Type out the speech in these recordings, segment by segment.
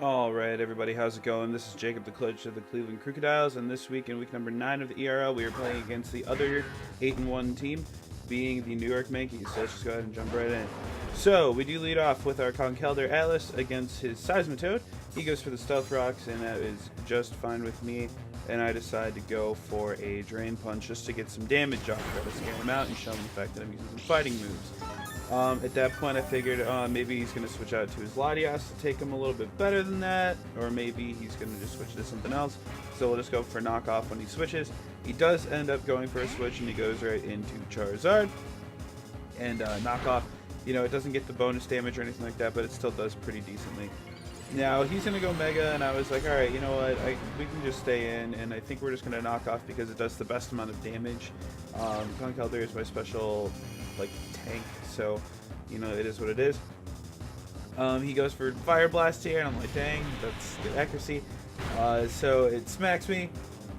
Alright everybody, how's it going? This is Jacob the Clutch of the Cleveland Krookodiles, and this week in week number 9 of the ERL, we are playing against the other 8-1 team, being the New York Mankeys. So let's just go ahead and jump right in. So, we do lead off with our Conkelder Atlas against his Seismitoad. He goes for the Stealth Rocks, and that is just fine with me. And I decide to go for a Drain Punch just to get some damage off, try to scare him out and show him the fact that I'm using some fighting moves. At that point, I figured maybe he's going to switch out to his Latias to take him a little bit better than that, or maybe he's going to just switch to something else. So we'll just go for knockoff when he switches. He does end up going for a switch, and he goes right into Charizard. And knockoff, you know, it doesn't get the bonus damage or anything like that, but it still does pretty decently. Now, he's going to go Mega, and I was like, alright, you know what, we can just stay in, and I think we're just going to knock off because it does the best amount of damage. Conkelder is my special, like, tank, so, you know, it is what it is. He goes for Fire Blast here, and I'm like, dang, that's good accuracy. So it smacks me,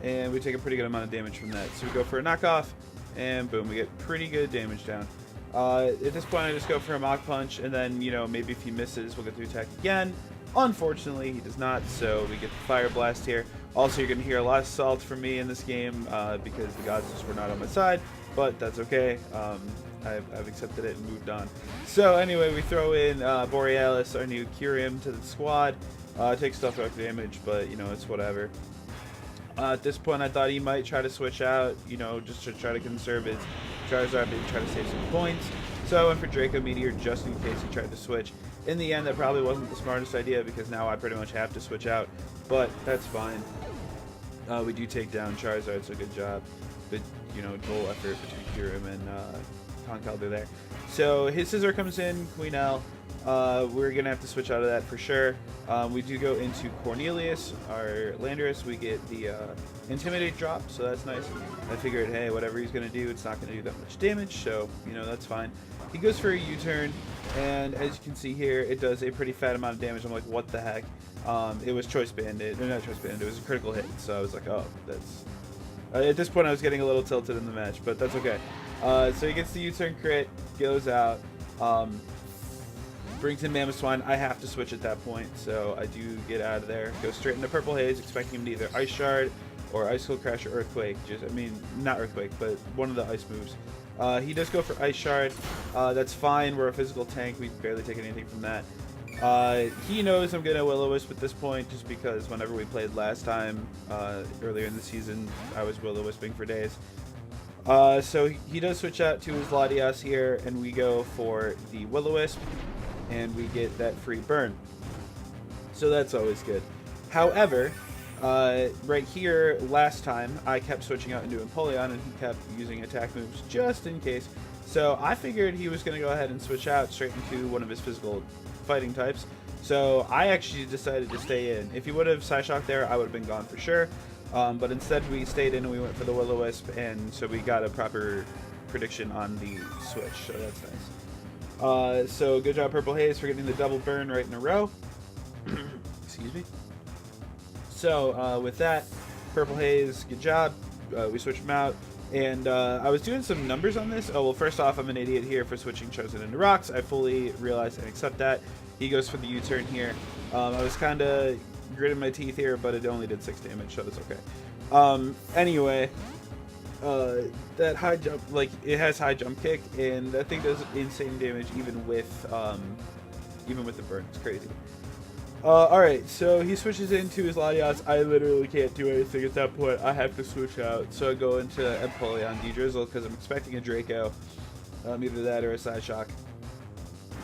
and we take a pretty good amount of damage from that. So we go for a knockoff, and boom, we get pretty good damage down. At this point, I just go for a Mach Punch, and then, you know, maybe if he misses, we'll get to attack again. Unfortunately, he does not, so we get the Fire Blast here. Also, you're going to hear a lot of salt from me in this game because the gods just were not on my side, but that's okay. I've accepted it and moved on. So anyway, we throw in Borealis, our new Kyurem, to the squad. Takes Stealth Rock damage, but, you know, it's whatever. At this point, I thought he might try to switch out, you know, just to try to conserve his Charizard, maybe try to save some points. So I went for Draco Meteor just in case he tried to switch. In the end, that probably wasn't the smartest idea because now I pretty much have to switch out, but that's fine. We do take down Charizard, so good job. Good, you know, dual effort between Kyurem and Conkelder there. So his Scissor comes in, Queen L. We're going to have to switch out of that for sure. We do go into Cornelius, our Landorus. We get the Intimidate drop, so that's nice. I figured, hey, whatever he's going to do, it's not going to do that much damage, so, you know, that's fine. He goes for a U-turn, and as you can see here, it does a pretty fat amount of damage. I'm like, what the heck? It was Choice Banded. No, not Choice Banded. It was a critical hit, so I was like, oh, that's... at this point, I was getting a little tilted in the match, but that's okay. So he gets the U-turn crit, goes out, brings in Mammoth Swine. I have to switch at that point, so I do get out of there. Go straight into Purple Haze, expecting him to either Ice Shard or Ice Cold Crash or Earthquake. Just, I mean, not Earthquake, but one of the ice moves. He does go for Ice Shard. That's fine. We're a physical tank. We barely take anything from that. He knows I'm going to Will-O-Wisp at this point, just because whenever we played last time, earlier in the season, I was Will-O-Wisping for days. So he does switch out to his Latias here, and we go for the Will-O-Wisp, and we get that free burn. So that's always good. However, right here, last time, I kept switching out into Empoleon, and he kept using attack moves just in case. So I figured he was going to go ahead and switch out straight into one of his physical fighting types. So I actually decided to stay in. If he would have Psyshock there, I would have been gone for sure. But instead we stayed in and we went for the Will-O-Wisp, and so we got a proper prediction on the switch, so that's nice. So good job Purple Haze for getting the double burn right in a row. Excuse me. So with that, Purple Haze, good job. We switched him out. And I was doing some numbers on this. Oh, well, first off, I'm an idiot here for switching Chosen into Rocks. I fully realize and accept that. He goes for the U-turn here. I was kind of gritting my teeth here, but it only did 6 damage, so it's okay. Anyway, that high jump, like, it has high jump kick, and that thing does insane damage even with the burn. It's crazy. Alright, so he switches into his Latias. I literally can't do anything at that point. I have to switch out. So I go into Empoleon D-Drizzle because I'm expecting a Draco. Either that or a Psyshock.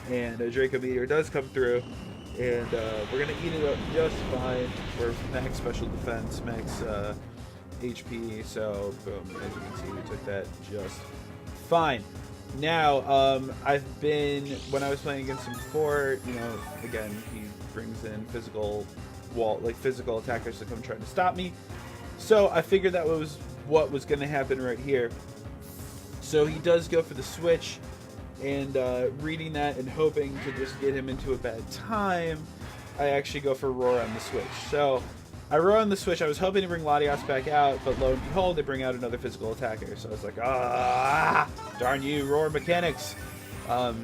And a Draco Meteor does come through. And we're going to eat it up just fine. We're max special defense, max HP. So, boom, as you can see, we took that just fine. Now, I've been, when I was playing against him before, you know, again, he brings in physical attackers to come try to stop me. So I figured that was what was going to happen right here. So he does go for the switch, and reading that and hoping to just get him into a bad time, I actually go for Roar on the switch. So I roar on the switch. I was hoping to bring Latias back out, but lo and behold, they bring out another physical attacker. So I was like, ah, darn you, Roar mechanics.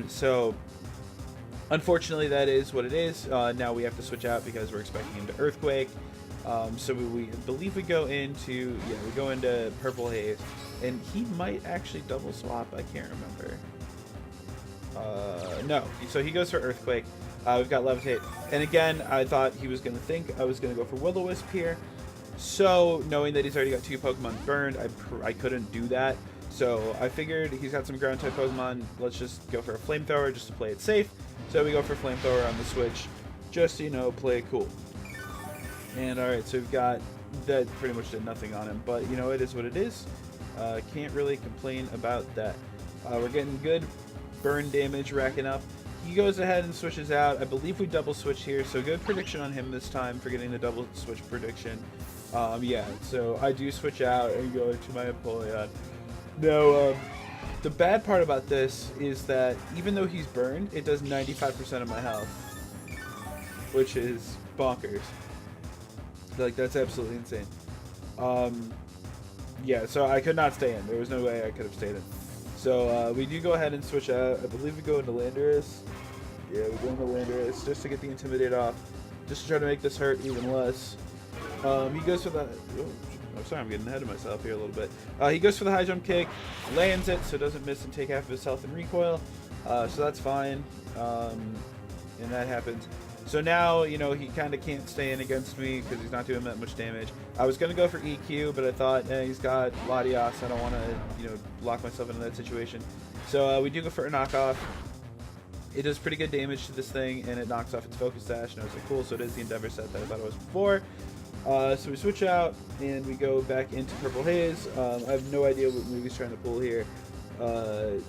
So Unfortunately, that is what it is. Now we have to switch out because we're expecting him to Earthquake. So we believe we go into, yeah, we go into Purple Haze. And he might actually double swap. I can't remember. No. So he goes for Earthquake. We've got Levitate. And again, I thought he was going to think I was going to go for Will-O-Wisp here. So, knowing that he's already got 2 Pokemon burned, I couldn't do that. So, I figured he's got some Ground-type Pokemon. Let's just go for a Flamethrower just to play it safe. So, we go for Flamethrower on the Switch. Just, you know, play it cool. And, alright, so we've got... That pretty much did nothing on him. But, you know, it is what it is. Can't really complain about that. We're getting good burn damage racking up. He goes ahead and switches out. I believe we double switch here, so good prediction on him this time for getting the double switch prediction. Yeah, so I do switch out and go to my Empoleon. Now, the bad part about this is that even though he's burned, it does 95% of my health, which is bonkers. Like, that's absolutely insane. Yeah, so I could not stay in. There was no way I could have stayed in. So we do go ahead and switch out. I believe we go into Landorus. Yeah, we go into Landorus just to get the Intimidate off. Just to try to make this hurt even less. He goes for the... Oh, sorry, I'm getting ahead of myself here a little bit. He goes for the high jump kick. Lands it so it doesn't miss and take half of his health in recoil. So that's fine. And that happens. So now, you know, he kind of can't stay in against me because he's not doing that much damage. I was going to go for EQ, but I thought, he's got Latias. I don't want to, you know, lock myself into that situation. So we do go for a knockoff. It does pretty good damage to this thing, and it knocks off its Focus Sash. And I was like, cool, so it is the Endeavor set that I thought it was before. So we switch out, and we go back into Purple Haze. I have no idea what move he's trying to pull here. I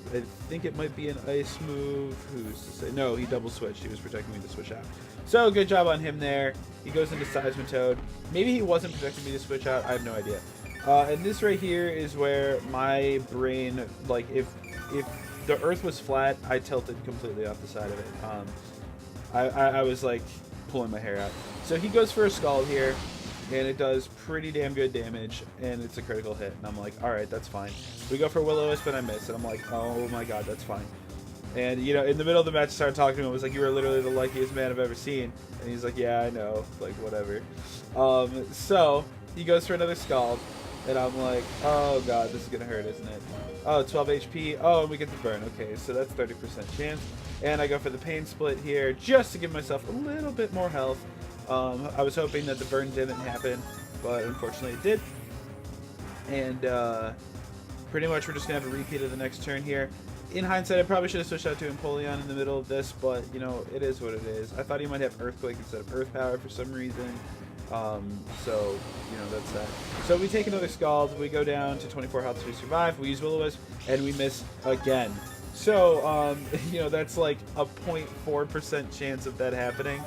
think it might be an ice move. Who's to say? No, he double switched. He was protecting me to switch out. So good job on him there. He goes into Seismitoad. Maybe he wasn't protecting me to switch out. I have no idea. And this right here is where my brain, like, if the Earth was flat, I tilted completely off the side of it. I was like pulling my hair out. So he goes for a Scald here. And it does pretty damn good damage, and it's a critical hit. And I'm like, alright, that's fine. We go for Will-O-Wisp, and I miss. And I'm like, oh my god, that's fine. And, you know, in the middle of the match, I started talking to him. I was like, you were literally the luckiest man I've ever seen. And he's like, yeah, I know. Like, whatever. So, he goes for another Scald. And I'm like, oh god, this is going to hurt, isn't it? Oh, 12 HP. Oh, and we get the burn. Okay, so that's 30% chance. And I go for the Pain Split here, just to give myself a little bit more health. I was hoping that the burn didn't happen, but unfortunately it did. And pretty much we're just going to have a repeat of the next turn here. In hindsight, I probably should have switched out to Empoleon in the middle of this, but, you know, it is what it is. I thought he might have Earthquake instead of Earth Power for some reason. So, you know, that's that. So we take another Scald, we go down to 24 health to survive, we use Will-O-Wisp, and we miss again. So, you know, that's like a 0.4% chance of that happening.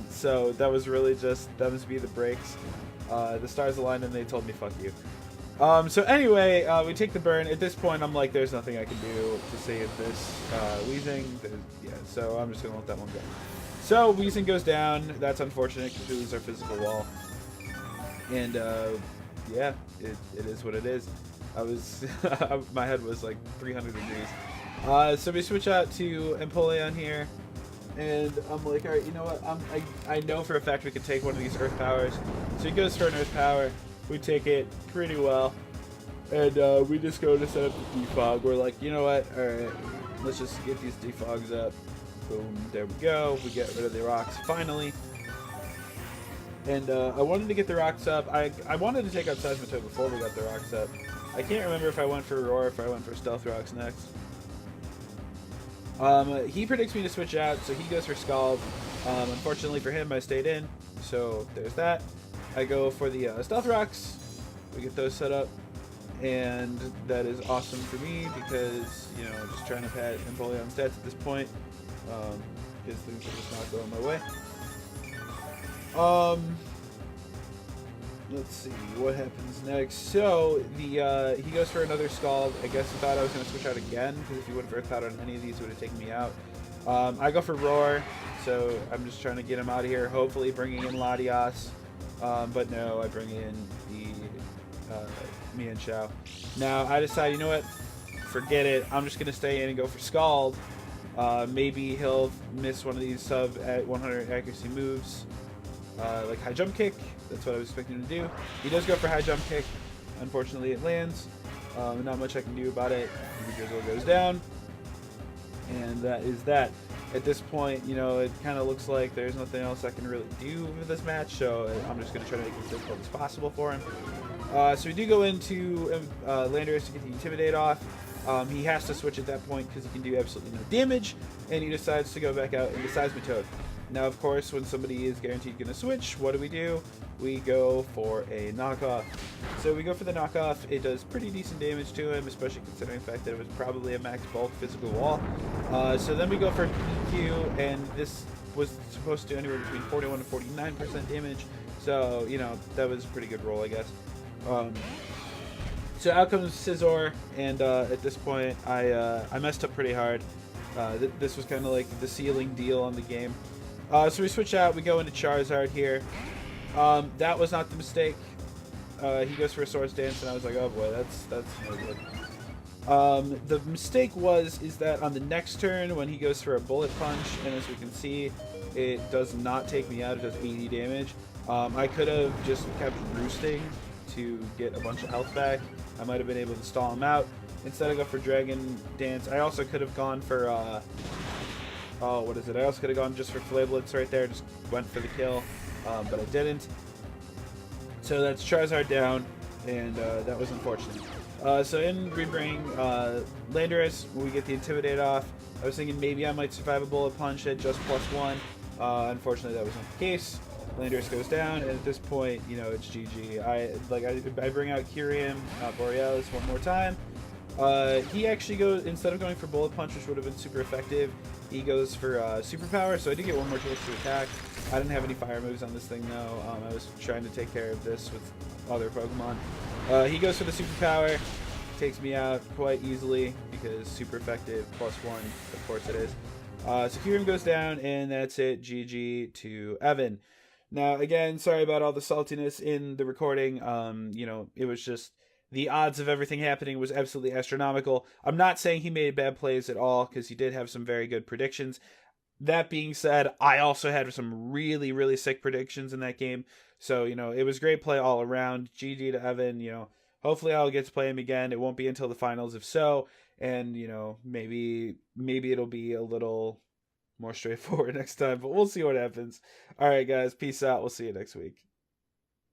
So that was really just, that must be the breaks. The stars aligned and they told me, fuck you. So anyway, we take the burn. At this point, I'm like, there's nothing I can do to save this Weezing. Yeah, so I'm just going to let that one go. So Weezing goes down. That's unfortunate because we lose our physical wall. And yeah, it is what it is. I was, my head was like 300 degrees. So we switch out to Empoleon here. And I'm like, alright, you know what? I know for a fact we can take one of these Earth Powers. So he goes for an Earth Power. We take it pretty well. And we just go to set up the defog. We're like, you know what? Alright, let's just get these defogs up. Boom, there we go. We get rid of the rocks finally. And I wanted to get the rocks up. I wanted to take out Seismitoad before we got the rocks up. I can't remember if I went for Roar or if I went for Stealth Rocks next. He predicts me to switch out, so he goes for Scald. Unfortunately for him, I stayed in, so there's that. I go for the Stealth Rocks. We get those set up, and that is awesome for me because, you know, I'm just trying to pad Empoleon stats at this point, because things are just not going my way. Let's see what happens next. So the he goes for another Scald. I guess he thought I was going to switch out again because if he would have Earth Powder on any of these, it would have taken me out. I go for Roar, so I'm just trying to get him out of here. Hopefully bringing in Latias, but no, I bring in the Mian Shao. Now I decide, you know what? Forget it. I'm just going to stay in and go for Scald Maybe he'll miss one of these sub at 100 accuracy moves, like high jump kick. That's what I was expecting him to do. He does go for high jump kick. Unfortunately, it lands. Not much I can do about it. The drizzle goes down, and that is that. At this point, you know, it kind of looks like there's nothing else I can really do with this match, so I'm just going to try to make it as difficult as possible for him. So we do go into Landorus to get the Intimidate off. He has to switch at that point because he can do absolutely no damage, and he decides to go back out into Seismitoad. Now, of course, when somebody is guaranteed going to switch, what do? We go for a knockoff. So we go for the knockoff. It does pretty decent damage to him, especially considering the fact that it was probably a max bulk physical wall. So then we go for PQ, and this was supposed to do anywhere between 41 to 49% damage. So, you know, that was a pretty good roll, I guess. So out comes Scizor, and at this point, I messed up pretty hard. This was kind of like the sealing deal on the game. So we switch out. We go into Charizard here. That was not the mistake. He goes for a Swords Dance, and I was like, oh boy, that's no good. The mistake is that on the next turn, when he goes for a Bullet Punch, and as we can see, it does not take me out. It does 80 damage. I could have just kept roosting to get a bunch of health back. I might have been able to stall him out. Instead, I go for Dragon Dance. I also could have gone for what is it? I also could have gone just for Flablets right there. Just went for the kill, but I didn't. So that's Charizard down, and that was unfortunate. So in we bring Landorus, we get the Intimidate off. I was thinking maybe I might survive a Bullet Punch at just +1. Unfortunately, that was not the case. Landorus goes down, and at this point, you know, it's GG. I bring out Kyurem, Borealis one more time. He actually goes, instead of going for Bullet Punch, which would have been super effective, he goes for Superpower, so I did get one more chance to attack. I didn't have any fire moves on this thing, though. I was trying to take care of this with other Pokemon. He goes for the Superpower, takes me out quite easily, because super effective, +1, of course it is. So Kyurem goes down, and that's it. GG to Evan. Now, again, sorry about all the saltiness in the recording. You know, it was just the odds of everything happening was absolutely astronomical. I'm not saying he made bad plays at all, because he did have some very good predictions. That being said, I also had some really, really sick predictions in that game. So, you know, it was great play all around. GG to Evan. You know, hopefully I'll get to play him again. It won't be until the finals if so. And, you know, maybe it'll be a little more straightforward next time, but we'll see what happens. All right, guys, peace out. We'll see you next week.